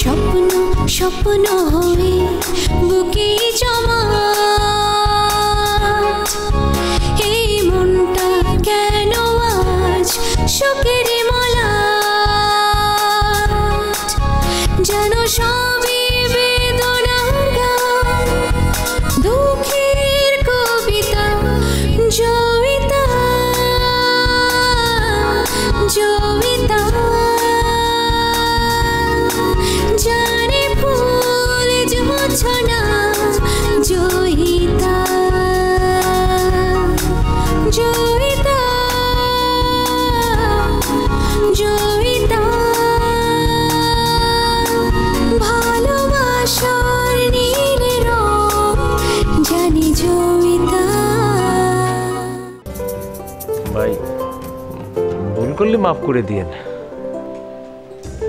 স্বপ্ন স্বপ্ন হয়ে বুকে জমা এই মনটা কেন আজ শোকের মলা যেন সবই বেদনার গান দুঃখের কবিতা জয়িতা জয়িতা জানে ফুল জোছনা জয়িতা জয়িতা জয়িতা ভালোবাসার নীল রং জানি জয়িতা। ভাই ভুল করলে মাফ করে দিয়েন।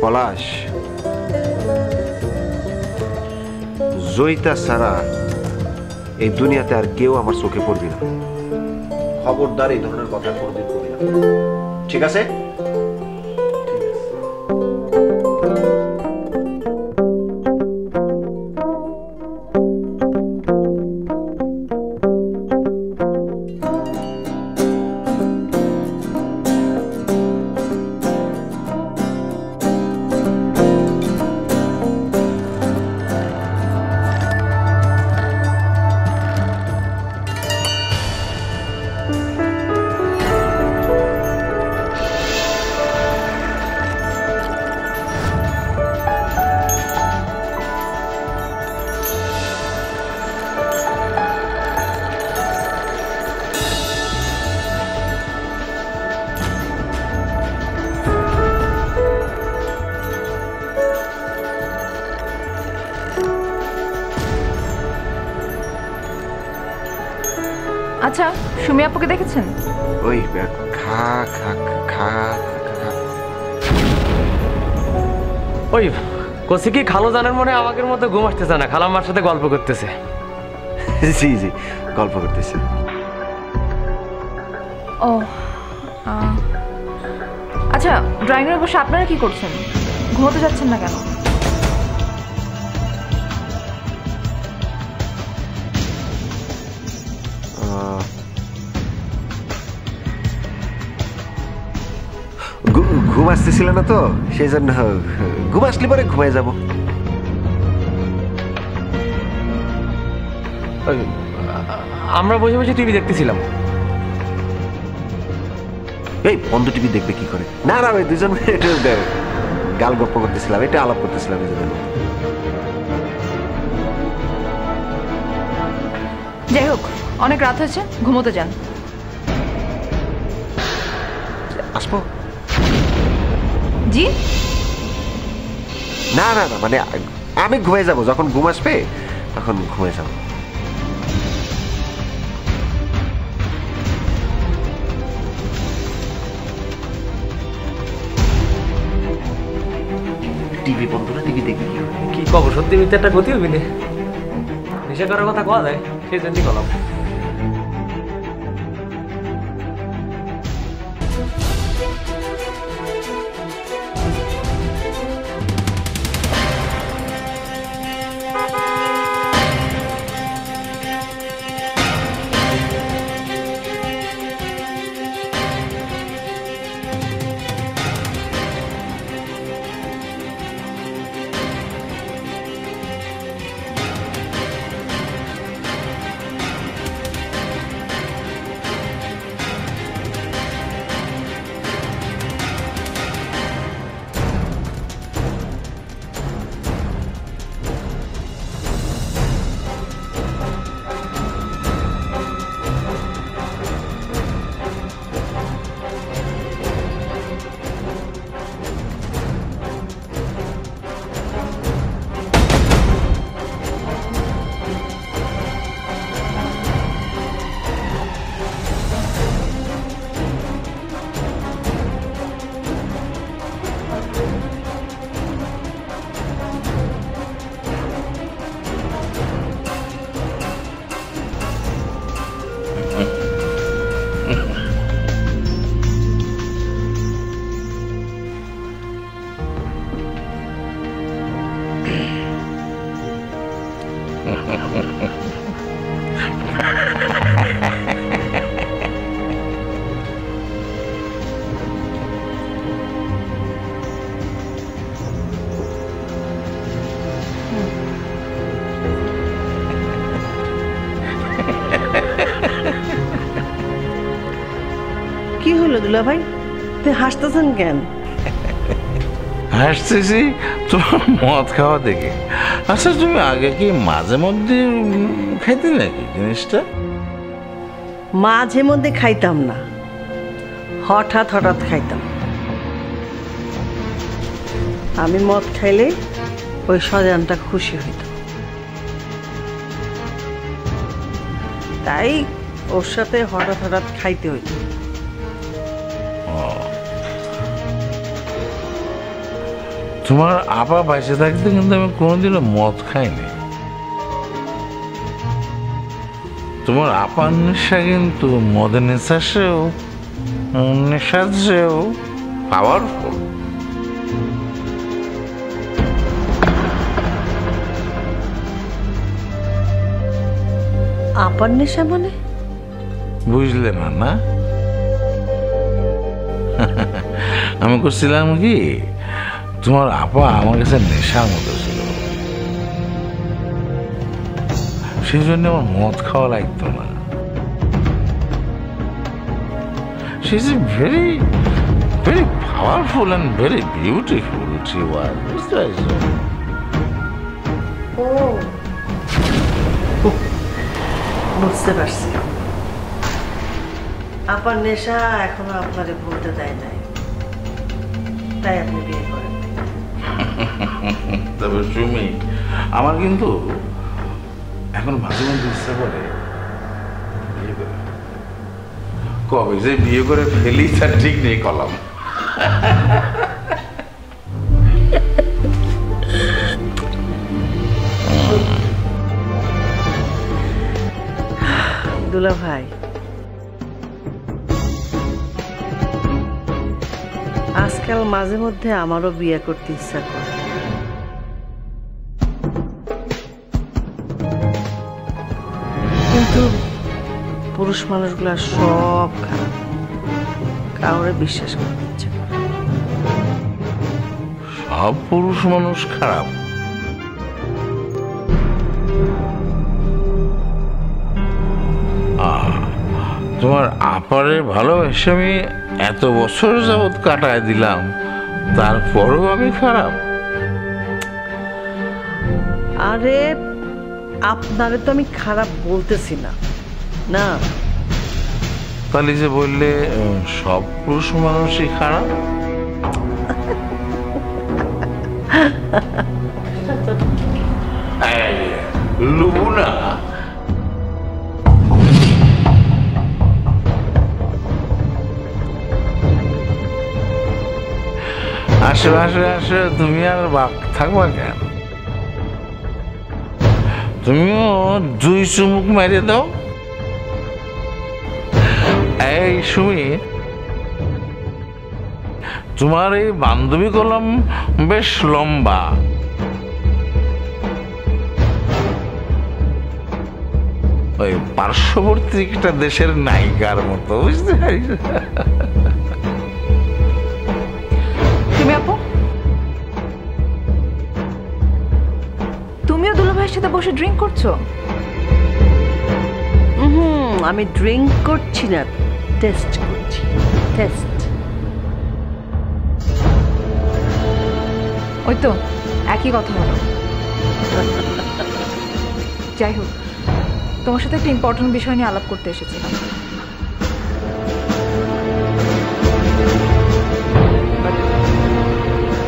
পলাশ, জয়িতা ছাড়া এই দুনিয়াতে আর কেউ আমার চোখে পড়বি না। খবরদার এই ধরনের কথা কোনোদিন করবি না, ঠিক আছে? আচ্ছা, সুমি আপুকে দেখেছেন? ওই খা খা খা খা ওই কসি কি খালো জানার মনে আমাদের মতো ঘুম আসতেছে না, খালাম্মার সাথে গল্প করতেছে। জি জি, গল্প করতেছে। ও আচ্ছা, ড্রয়িং রুমে বসে আপনারা কি করছেন? ঘুমোতে যাচ্ছেন না কেন? ঘুম আসতেছিল না তো, সেই জন্য ঘুম আসলে পরে ঘুমাই যাব। আমরা বসে বসে টিভি দেখতেছিলাম। এই বন্ধ টিভি দেখবে কি করে? না না, ওই দুজন গাল গল্প করতেছিলাম, এটা আলাপ করতেছিলাম। যাই হোক, অনেক রাত হয়েছে, ঘুমোতে যান। আসবো? জি না না না, মানে আমি ঘুমাই যাব, যখন ঘুম আসবে তখন ঘুমাই যাব। টিভি বন্ধ না, টিভি দেখবি কি খবর? সত্যি মিথ্যে একটা গতি হবি না, নেশা করার কথা কওয়া যায়, সেই জন্যই বললাম। হলো দুলা ভাই, তুই হাসতেছেন কেন? হাসতেছি তোমার মদ খাওয়া দেখে। আচ্ছা তুমি আগে কি মাঝে মধ্যে খাইতে নাকি জিনিসটা? মাঝে মধ্যে খাইতাম না, হঠাৎ হঠাৎ খাইতাম। আমি মদ খাইলে ওই সজানটা খুশি হইত, তাই ওর সাথে হঠাৎ হঠাৎ খাইতে হইত। তোমার আপা বাইসে থাকতে কিন্তু আমি কোনোদিনও মদ খাইনি। তোমার আপার নেশা কিন্তু মদের নেশার চেয়েও পাওয়ারফুল। আপার নেশা মানে? বুঝলে না? না আমি করছিলাম কি, তোমার আপা আমার কাছে নেশার মতো ছিল, সেই জন্য আমার মদ খাওয়া লাগতো না। She is very, very powerful and very beautiful. She was. বুঝতে পারছি, আপার নেশা এখনো আপনারে ভুলতে দেয় নাই, তাই আপনি বিয়ে করেন। তবে সুমি, আমার কিন্তু এখন মাঝে মধ্যে ইচ্ছা করে বিয়ে করে। কবে যে বিয়ে করে ফেলি তার ঠিক নেই কলম। দুলা ভাই, আজকাল মাঝে মধ্যে আমারও বিয়ে করতে ইচ্ছা করে, কিন্তু পুরুষ মানুষগুলা সব খারাপ, কাউরে বিশ্বাস করতে ইচ্ছে করে। সব পুরুষ মানুষ খারাপ? তোমার আপারে ভালোবেসে আমি এত বছর যাবৎ কাটায় দিলাম, তারপরেও আমি খারাপ? আরে আপনারে তো আমি খারাপ বলতেছি না। না, তাহলে যে বললে সব পুরুষ মানুষই খারাপ? লুবনা, আসো আসো আসো, তুমি আর থাকবা কেন? তুমিও 2 চুমুক মারিয়ে দাও। এই সুমি, তোমার এই বান্ধবী কলম বেশ লম্বা, ওই পার্শ্ববর্তী একটা দেশের নায়িকার মতো, বুঝতে পারিস? তুমি আপু, তুমিও দুলা ভাইয়ের সাথে বসে ড্রিঙ্ক করছো? আমি ড্রিঙ্ক করছি না, টেস্ট করছি। টেস্ট। ওই তো একই কথা হলো। যাই হোক, তোমার সাথে একটা ইম্পর্টেন্ট বিষয় নিয়ে আলাপ করতে এসেছিলাম।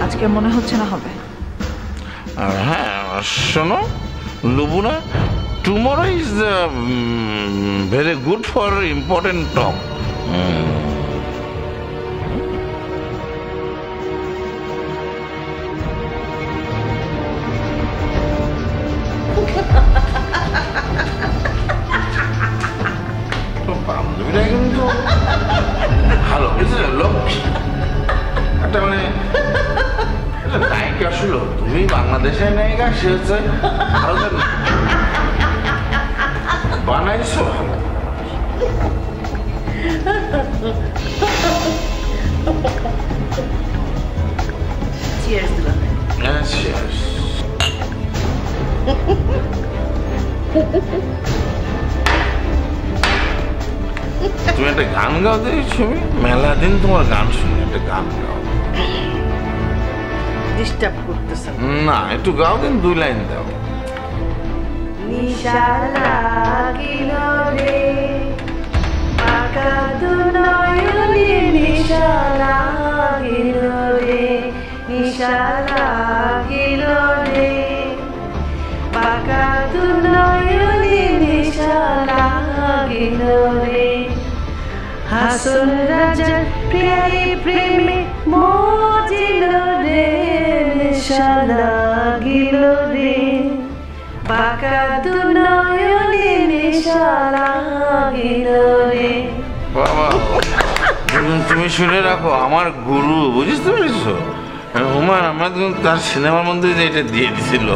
আজকে মনে হচ্ছে না হবে। হ্যাঁ শোনো Lubna, tomorrow is very good for important talk. বান্ধবীরা কিন্তু ভালো, বুঝলে? লক্ষ্মী একটা, মানে নায়িকা আসলো, তুমি বাংলাদেশের নায়িকা, সে হচ্ছে ভারতের বানাইছো ভালো। চিয়ার্স দিলাম। Cheers. তুমি একটা গান গাও দেখি ছবি, মেলা দিন তোমার গান শুনি, একটা গান গাও। ডিস্টার্ব করতেছেন না, একটু গাও দিন, 2 লাইন দাও। নিশা লাগিল রে বাঁকা দু নয়নে, নিশা লাগিল রে, নিশা লাগিল রে বাঁকা দু নয়নে, নিশা লাগিল রে। হাসন রাজার প্রিয়ারি প্রেমে মজিল রে, নেশা লাগিল রে বাঁকা দু নয়নে, নেশা লাগিল রে। বাবা, তুমি শুনে রাখো, আমার গুরু, বুঝতে পেরেছো? হুমায়ুন আহমেদ তার সিনেমার মধ্যে যে এটা দিয়ে দিছিল।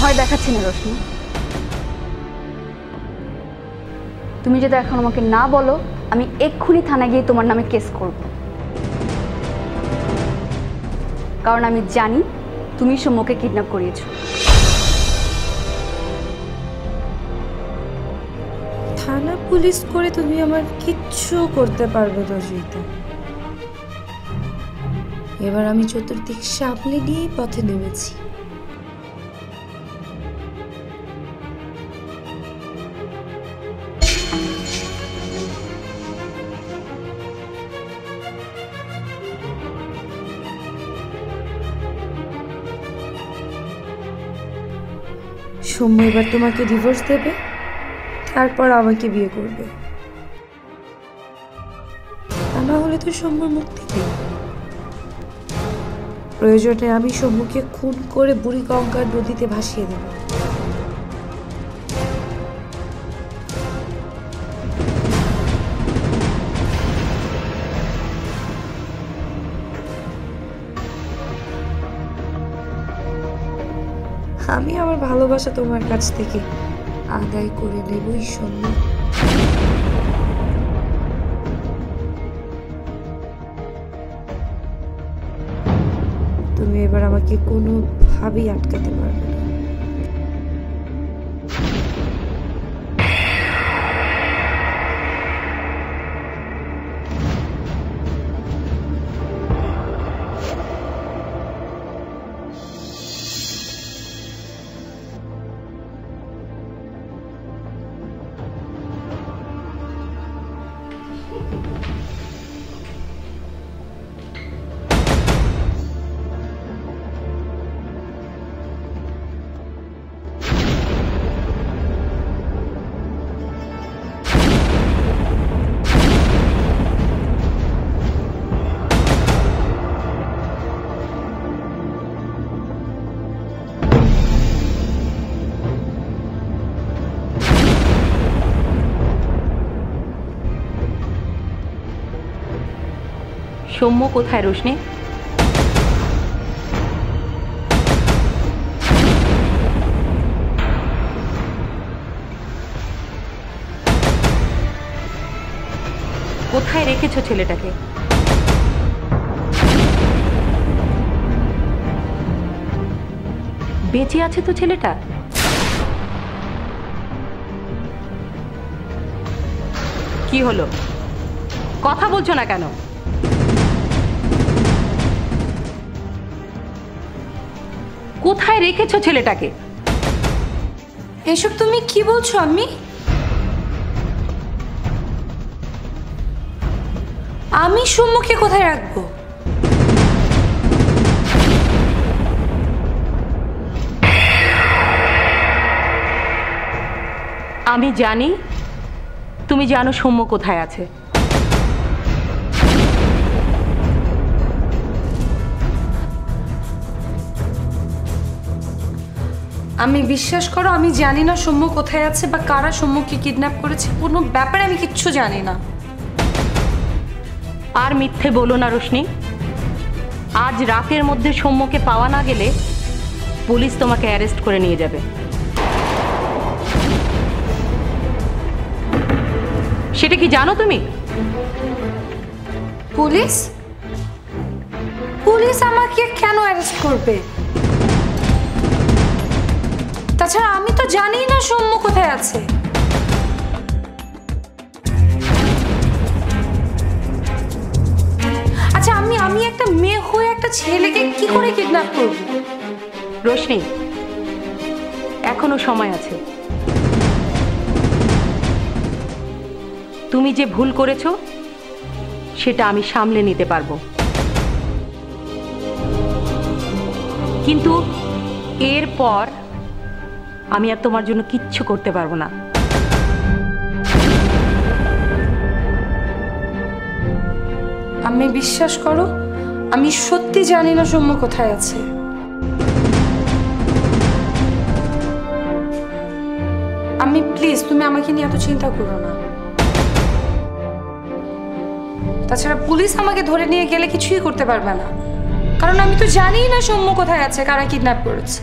ভয় দেখাচ্ছি না রোশনি, তুমি যদি এখন আমাকে না বলো আমি এক্ষুনি থানায় গিয়ে তোমার নামে কেস করব, কারণ আমি জানি তুমি সৌম্যকে কিডন্যাপ করিয়েছো। থানা পুলিশ করে তুমি আমার কিচ্ছু করতে পারবে না জয়িতা। এবার আমি চতুর্দিক সামলে নিয়ে পথে নেমেছি। সৌম্য এবার তোমাকে ডিভোর্স দেবে, তারপর আমাকে বিয়ে করবে, তা না হলে তো সৌম্যর মুক্তি নেই। প্রয়োজনে আমি সৌম্যকে খুন করে বুড়ি গঙ্গার নদীতে ভাসিয়ে দেব। আমি আমার ভালোবাসা তোমার কাছ থেকে আদায় করে নেবই সৌম্য। তুমি এবার আমাকে কোনোভাবেই আটকাতে পারবে না। সৌম্য কোথায় রোশনি? কোথায় রেখেছো ছেলেটাকে? বেঁচে আছে তো ছেলেটা? কি হলো, কথা বলছো না কেন? কোথায় রেখেছো ছেলেটাকে? এসব তুমি কি বলছো? আমি সৌম্যকে কোথায় রাখবো? আমি জানি তুমি জানো সৌম্য কোথায় আছে। আমি বিশ্বাস করো, আমি জানি না সৌম্য কোথায় আছে বা কারা সৌম্যকে কিডন্যাপ করেছে। কোনো ব্যাপারে আমি কিচ্ছু জানি না। আর মিথ্যে বলো না রোশনি। আজ রাতের মধ্যে সৌম্যকে পাওয়া না গেলে পুলিশ তোমাকে অ্যারেস্ট করে নিয়ে যাবে। সেটা কি জানো তুমি? পুলিশ? পুলিশ আমাকে কেন অ্যারেস্ট করবে? তাছাড়া আমি তো জানি না সৌম্য কোথায় আছে। আচ্ছা, আমি একটা মেয়ে হয়ে একটা ছেলেকে কি করে কিডন্যাপ করব? রোশনি, এখনো সময় আছে। তুমি যে ভুল করেছো সেটা আমি সামলে নিতে পারবো, কিন্তু এরপর আমি আর তোমার জন্য কিচ্ছু করতে পারবো না। আমি বিশ্বাস করো, আমি সত্যি জানি না সৌম্য কোথায় আছে। আমি প্লিজ, তুমি আমাকে নিয়ে এত চিন্তা করো না। তাছাড়া পুলিশ আমাকে ধরে নিয়ে গেলে কিছুই করতে পারবে না, কারণ আমি তো জানি না সৌম্য কোথায় আছে, কারা কিডন্যাপ করেছে।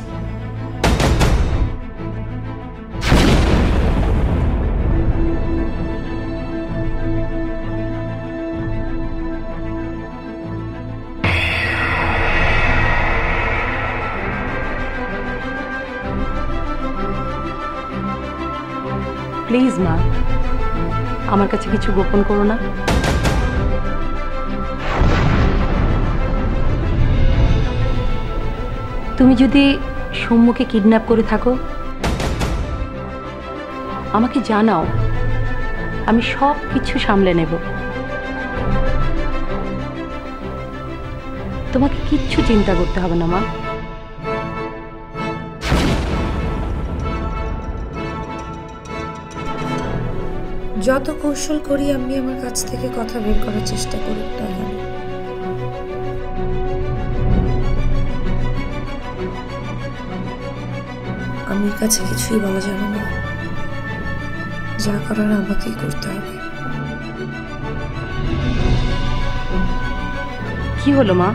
প্লিজ মা, আমার কাছে কিছু গোপন করো না। তুমি যদি সৌম্যকে কিডন্যাপ করে থাকো আমাকে জানাও, আমি সব কিছু সামলে নেব। তোমাকে কিচ্ছু চিন্তা করতে হবে না মা। যত কৌশল করি আমি আমার কাছ থেকে কথা বের করার চেষ্টা করি না কেন, আমির কাছে কিছুই বলা যাবে না। যা করার আমাকেই করতে হবে। কি হলো মা?